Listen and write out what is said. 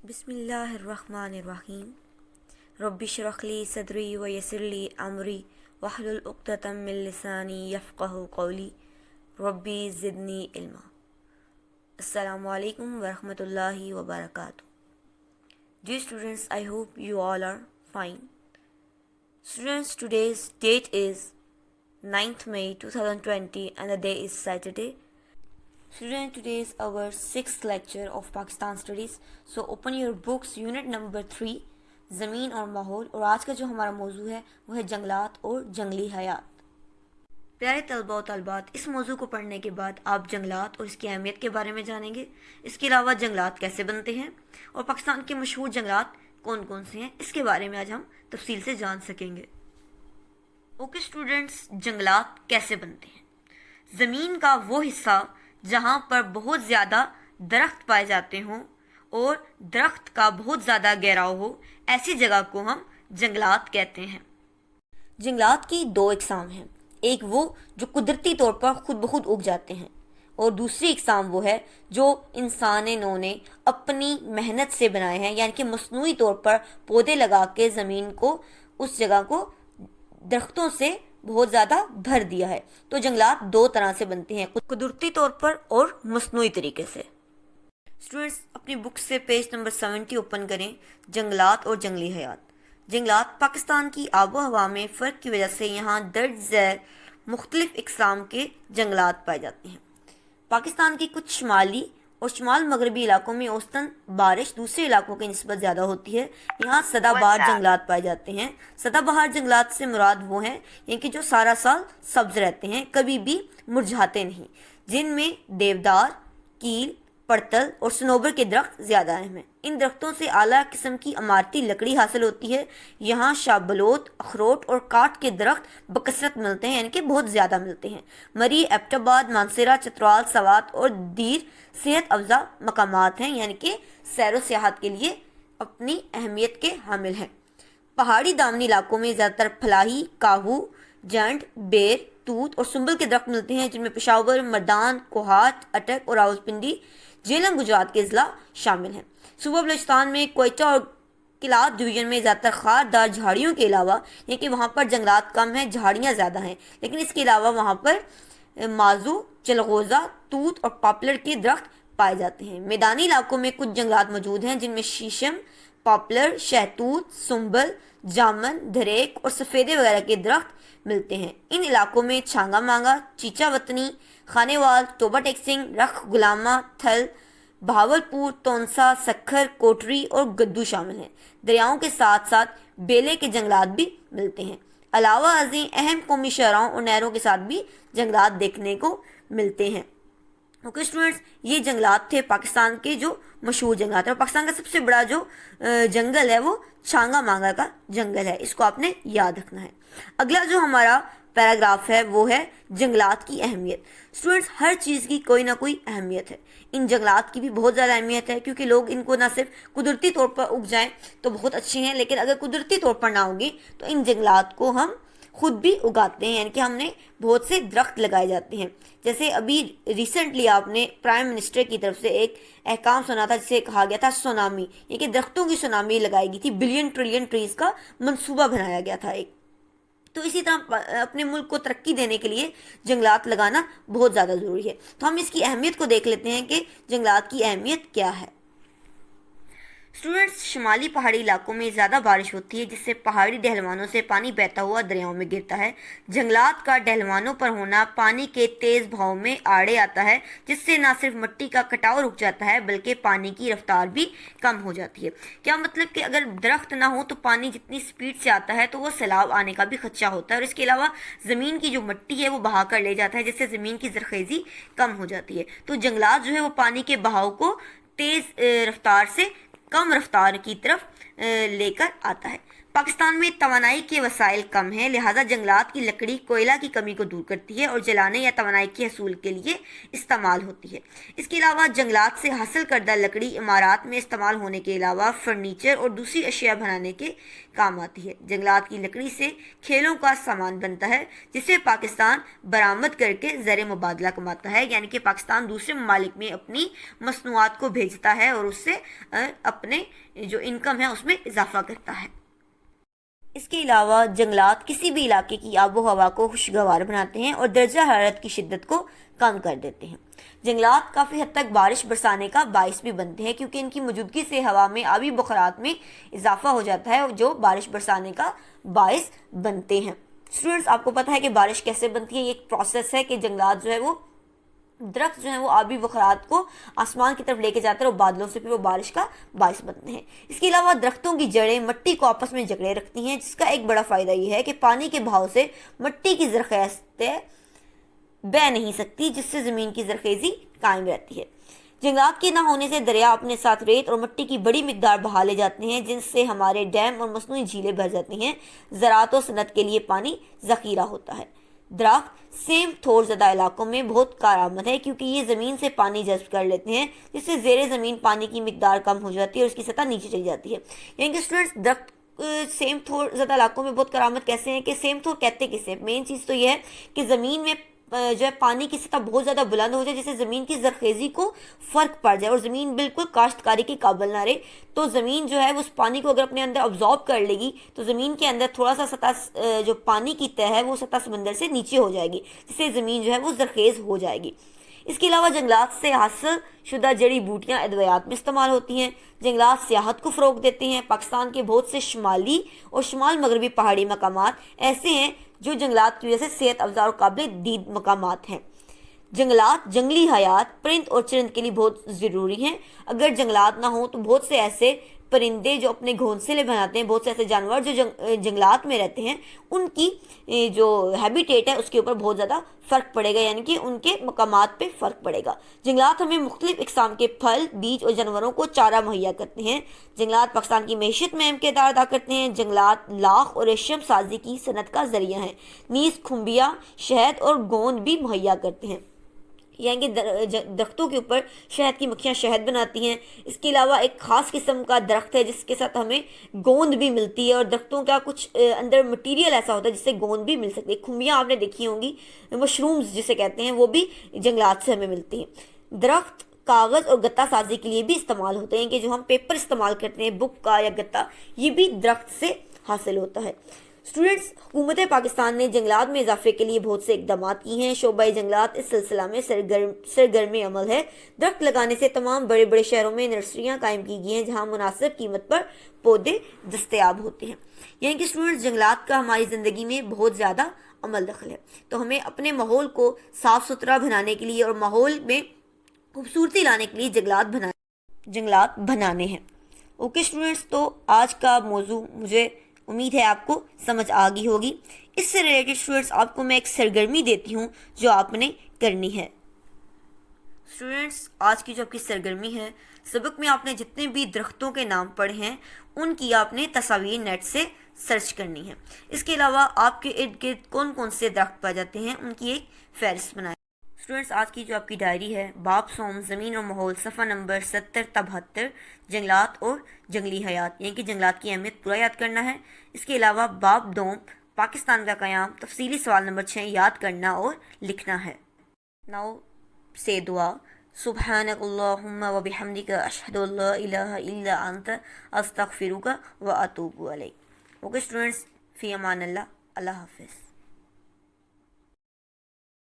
بسم اللہ الرحمن الرحیم رب اشرح لی صدری ویسر لی امری واحلل عقدۃ من لسانی یفقہوا قولی ربی زدنی علما۔ السلام علیکم ورحمۃ اللہ وبرکاتہ۔ Dear students, I hope you all are fine. Students, today's date is 9th May 2020 and the day is Saturday. Students, today is our 6th lecture of Pakistan Studies. So open your books, unit number 3, زمین اور ماحول، اور آج کا جو ہمارا موضوع ہے وہ ہے جنگلات اور جنگلی حیات۔ پیارے طلباء و طالبات، اس موضوع کو پڑھنے کے بعد آپ جنگلات اور اس کی اہمیت کے بارے میں جانیں گے۔ اس کے علاوہ جنگلات کیسے بنتے ہیں اور پاکستان کے مشہور جنگلات کون کون سے ہیں، اس کے بارے میں آج ہم تفصیل سے جان سکیں گے۔ اوکے اسٹوڈنٹس، جنگلات کیسے بنتے ہیں؟ زمین کا وہ حصہ جہاں پر بہت زیادہ درخت پائے جاتے ہوں اور درخت کا بہت زیادہ گہراؤ ہو، ایسی جگہ کو ہم جنگلات کہتے ہیں۔ جنگلات کی دو اقسام ہیں، ایک وہ جو قدرتی طور پر خود بخود اگ جاتے ہیں، اور دوسری اقسام وہ ہے جو انسانوں نے اپنی محنت سے بنائے ہیں، یعنی کہ مصنوعی طور پر پودے لگا کے زمین کو، اس جگہ کو درختوں سے بہت زیادہ بھر دیا ہے۔ تو جنگلات دو طرح سے بنتے ہیں، قدرتی طور پر اور مصنوعی طریقے سے۔ اسٹوڈنٹس اپنی بک سے پیج نمبر 70 اوپن کریں، جنگلات اور جنگلی حیات۔ جنگلات پاکستان کی آب و ہوا میں فرق کی وجہ سے یہاں درج ذیل مختلف اقسام کے جنگلات پائے جاتے ہیں۔ پاکستان کے کچھ شمالی اور شمال مغربی علاقوں میں اوسطاً بارش دوسرے علاقوں کی نسبت زیادہ ہوتی ہے، یہاں سدا بہار جنگلات پائے جاتے ہیں۔ سدا بہار جنگلات سے مراد وہ ہیں یعنی کہ جو سارا سال سبز رہتے ہیں، کبھی بھی مرجھاتے نہیں، جن میں دیودار، کیل، پڑتل اور سنوبر کے درخت زیادہ اہم ہیں۔ ان درختوں سے اعلیٰ قسم کی عمارتی لکڑی حاصل ہوتی ہے۔ یہاں شابلوت، اخروٹ اور کاٹ کے درخت بکثرت ملتے ہیں، یعنی کہ بہت زیادہ ملتے ہیں۔ مری، ایبٹ آباد، مانسیرہ، چترال، سوات اور دیر صحت افزا مقامات ہیں، یعنی کہ سیر و سیاحت کے لیے اپنی اہمیت کے حامل ہیں۔ پہاڑی دامنی علاقوں میں زیادہ تر پھلاہی، کاہو، جنڈ، بیر، توت اور سنبل کے درخت ملتے ہیں، جن میں پشاور، مردان، کوہاٹ، اٹک اور راولپنڈی، جیلم گجرات کے اضلاع شامل ہیں۔ صوبہ بلوچستان میں کوئٹہ اور کلات ڈویژن میں زیادہ تر خاردار جھاڑیوں کے علاوہ، یعنی کہ وہاں پر جنگلات کم ہیں، جھاڑیاں زیادہ ہیں، لیکن اس کے علاوہ وہاں پر مازو، چلغوزہ، توت اور پاپلر کے درخت پائے جاتے ہیں۔ میدانی علاقوں میں کچھ جنگلات موجود ہیں جن میں شیشم، پاپلر، شہتوت، سنبل، جامن، دھریک اور سفیدے وغیرہ کے درخت ملتے ہیں۔ ان علاقوں میں چھانگا مانگا، چیچا وطنی، خانے وال، ٹوبا ٹیکسنگ، رخ، غلامہ، تھل، بہاولپور، تونسا، سکھر، کوٹری اور گدو شامل ہیں۔ دریاؤں کے ساتھ ساتھ بیلے کے جنگلات بھی ملتے ہیں۔ علاوہ ازیں اہم قومی شاہراہوں اور نہروں کے ساتھ بھی جنگلات دیکھنے کو ملتے ہیں۔ اوکے اسٹوڈنٹس، یہ جنگلات تھے پاکستان کے جو مشہور جنگلات ہیں، اور پاکستان کا سب سے بڑا جو جنگل ہے وہ چھانگا مانگا کا جنگل ہے، اس کو آپ نے یاد رکھنا ہے۔ اگلا جو ہمارا پیراگراف ہے وہ ہے جنگلات کی اہمیت۔ اسٹوڈنٹس، ہر چیز کی کوئی نہ کوئی اہمیت ہے، ان جنگلات کی بھی بہت زیادہ اہمیت ہے، کیونکہ لوگ ان کو نہ صرف قدرتی طور پر اگ جائیں تو بہت اچھے ہیں، لیکن اگر قدرتی طور پر نہ اگیں تو ان جنگلات کو ہم خود بھی اگاتے ہیں، یعنی کہ ہم نے بہت سے درخت لگائے جاتے ہیں۔ جیسے ابھی ریسنٹلی آپ نے پرائم منسٹر کی طرف سے ایک احکام سنا تھا جسے کہا گیا تھا سونامی، یعنی کہ درختوں کی سونامی لگائی گئی تھی، بلین ٹریلین ٹریز کا منصوبہ بنایا گیا تھا ایک۔ تو اسی طرح اپنے ملک کو ترقی دینے کے لیے جنگلات لگانا بہت زیادہ ضروری ہے۔ تو ہم اس کی اہمیت کو دیکھ لیتے ہیں کہ جنگلات کی اہمیت کیا ہے۔ اسٹوڈنٹس، شمالی پہاڑی علاقوں میں زیادہ بارش ہوتی ہے، جس سے پہاڑی ڈھلوانوں سے پانی بہتا ہوا دریاؤں میں گرتا ہے۔ جنگلات کا ڈھلوانوں پر ہونا پانی کے تیز بہاؤ میں آڑے آتا ہے، جس سے نہ صرف مٹی کا کٹاؤ رک جاتا ہے بلکہ پانی کی رفتار بھی کم ہو جاتی ہے۔ کیا مطلب کہ اگر درخت نہ ہو تو پانی جتنی سپیڈ سے آتا ہے تو وہ سیلاب آنے کا بھی خدشہ ہوتا ہے، اور اس کے علاوہ زمین کی جو مٹی ہے وہ بہا کر لے جاتا ہے، جس سے زمین کی زرخیزی کم ہو جاتی ہے۔ تو جنگلات جو ہے وہ پانی کے بہاؤ کو تیز رفتار سے کم رفتار کی طرف لے کر آتا ہے۔ پاکستان میں توانائی کے وسائل کم ہیں، لہٰذا جنگلات کی لکڑی کوئلہ کی کمی کو دور کرتی ہے اور جلانے یا توانائی کے حصول کے لیے استعمال ہوتی ہے۔ اس کے علاوہ جنگلات سے حاصل کردہ لکڑی عمارات میں استعمال ہونے کے علاوہ فرنیچر اور دوسری اشیاء بنانے کے کام آتی ہے۔ جنگلات کی لکڑی سے کھیلوں کا سامان بنتا ہے جسے پاکستان برآمد کر کے زر مبادلہ کماتا ہے، یعنی کہ پاکستان دوسرے ممالک میں اپنی مصنوعات کو بھیجتا ہے اور اس سے اپنے جو انکم ہے اس میں اضافہ کرتا ہے۔ اس کے علاوہ جنگلات کسی بھی علاقے کی آب و ہوا کو خوشگوار بناتے ہیں اور درجہ حرارت کی شدت کو کم کر دیتے ہیں۔ جنگلات کافی حد تک بارش برسانے کا باعث بھی بنتے ہیں کیونکہ ان کی موجودگی سے ہوا میں آبی بخارات میں اضافہ ہو جاتا ہے جو بارش برسانے کا باعث بنتے ہیں۔ اسٹوڈنٹس، آپ کو پتہ ہے کہ بارش کیسے بنتی ہے؟ یہ ایک پروسیس ہے کہ جنگلات جو ہے وہ درخت جو ہیں وہ آبی بخارات کو آسمان کی طرف لے کے جاتے ہیں اور بادلوں سے پھر وہ بارش کا باعث بنتے ہیں۔ اس کے علاوہ درختوں کی جڑیں مٹی کو آپس میں جکڑے رکھتی ہیں، جس کا ایک بڑا فائدہ یہ ہے کہ پانی کے بہاؤ سے مٹی کی زرخیزیں بہہ نہیں سکتی، جس سے زمین کی زرخیزی قائم رہتی ہے۔ جنگلات کے نہ ہونے سے دریا اپنے ساتھ ریت اور مٹی کی بڑی مقدار بہا لے جاتے ہیں، جن سے ہمارے ڈیم اور مصنوعی جھیلیں بھر جاتی ہیں۔ زراعت و صنعت کے لیے پانی ذخیرہ ہوتا ہے۔ درخت سیم تھور زدہ علاقوں میں بہت کارآمد ہے کیونکہ یہ زمین سے پانی جذب کر لیتے ہیں، جس سے زیر زمین پانی کی مقدار کم ہو جاتی ہے اور اس کی سطح نیچے چلی جاتی ہے۔ یعنی کہ اسٹوڈنٹس، درخت سیم تھور زدہ علاقوں میں بہت کارآمد کیسے ہیں کہ سیم تھور کہتے کسے؟ مین چیز تو یہ ہے کہ زمین میں جو ہے پانی کی سطح بہت زیادہ بلند ہو جائے، جس سے زمین کی زرخیزی کو فرق پڑ جائے اور زمین بالکل کاشتکاری کے قابل نہ رہے، تو زمین جو ہے وہ اس پانی کو اگر اپنے اندر ابزارب کر لے گی تو زمین کے اندر تھوڑا سا سطح جو پانی کی تہ ہے وہ سطح سمندر سے نیچے ہو جائے گی، جس سے زمین جو ہے وہ زرخیز ہو جائے گی۔ اس کے علاوہ جنگلات سے حاصل شدہ جڑی بوٹیاں ادویات میں استعمال ہوتی ہیں۔ جنگلات سیاحت کو فروغ دیتے ہیں۔ پاکستان کے بہت سے شمالی اور شمال مغربی پہاڑی مقامات ایسے ہیں جو جنگلات کی وجہ سے صحت افزا اور قابل دید مقامات ہیں۔ جنگلات جنگلی حیات پرند اور چرند کے لیے بہت ضروری ہیں۔ اگر جنگلات نہ ہوں تو بہت سے ایسے پرندے جو اپنے گھونسلے بناتے ہیں، بہت سے ایسے جانور جو جنگلات میں رہتے ہیں، ان کی جو ہیبیٹیٹ ہے اس کے اوپر بہت زیادہ فرق پڑے گا، یعنی کہ ان کے مقامات پہ فرق پڑے گا۔ جنگلات ہمیں مختلف اقسام کے پھل، بیج اور جانوروں کو چارہ مہیا کرتے ہیں۔ جنگلات پاکستان کی معیشت میں اہم کردار ادا کرتے ہیں۔ جنگلات لاکھ اور ریشم سازی کی صنعت کا ذریعہ ہیں، نیز کھمبیاں، شہد اور گوند بھی مہیا کرتے ہیں، یعنی کہ درختوں کے اوپر شہد کی مکھیاں شہد بناتی ہیں۔ اس کے علاوہ ایک خاص قسم کا درخت ہے جس کے ساتھ ہمیں گوند بھی ملتی ہے، اور درختوں کا کچھ اندر مٹیریل ایسا ہوتا ہے جس سے گوند بھی مل سکتی ہے۔ کھمبیاں آپ نے دیکھی ہوں گی، مشرومز جسے کہتے ہیں، وہ بھی جنگلات سے ہمیں ملتی ہیں۔ درخت کاغذ اور گتا سازی کے لیے بھی استعمال ہوتے ہیں، کہ جو ہم پیپر استعمال کرتے ہیں، بک کا یا گتا، یہ بھی درخت سے حاصل ہوتا ہے۔ اسٹوڈنٹس، حکومت پاکستان نے جنگلات میں اضافے کے لیے بہت سے اقدامات کیے ہیں۔ شعبہ جنگلات اس سلسلہ میں سرگرم عمل ہے۔ درخت لگانے سے تمام بڑے بڑے شہروں میں نرسریاں قائم کی گئی ہیں جہاں مناسب قیمت پر پودے دستیاب ہوتے ہیں۔ یعنی کہ اسٹوڈنٹس، جنگلات کا ہماری زندگی میں بہت زیادہ عمل دخل ہے، تو ہمیں اپنے ماحول کو صاف ستھرا بنانے کے لیے اور ماحول میں خوبصورتی لانے کے لیے جنگلات بنانے ہیں۔ اوکے اسٹوڈنٹس، تو آج کا موضوع مجھے امید ہے آپ کو سمجھ آ گئی ہوگی۔ اس سے ریلیٹڈ اسٹوڈنٹس آپ کو میں ایک سرگرمی دیتی ہوں جو آپ نے کرنی ہے۔ اسٹوڈنٹس، آج کی جو آپ کی سرگرمی ہے، سبق میں آپ نے جتنے بھی درختوں کے نام پڑھے ہیں ان کی آپ نے تصاویر نیٹ سے سرچ کرنی ہے۔ اس کے علاوہ آپ کے ارد گرد کون کون سے درخت پائے جاتے ہیں ان کی ایک فہرست بنائیں۔ اسٹوڈنٹس، آج کی جو آپ کی ڈائری ہے، باب سوم زمین اور ماحول، صفحہ نمبر 70 تا 72، جنگلات اور جنگلی حیات، یعنی کہ جنگلات کی اہمیت پورا یاد کرنا ہے۔ اس کے علاوہ باب دوم، پاکستان کا قیام، تفصیلی سوال نمبر 6 یاد کرنا اور لکھنا ہے۔ ناؤ سے دعا، سبحانک اللہم و بحمدک، اشہد ان لا الہ الا انت، استغفرک و اتوب الیک۔ اوکے اسٹوڈنٹس، فی امان اللہ، اللہ حافظ۔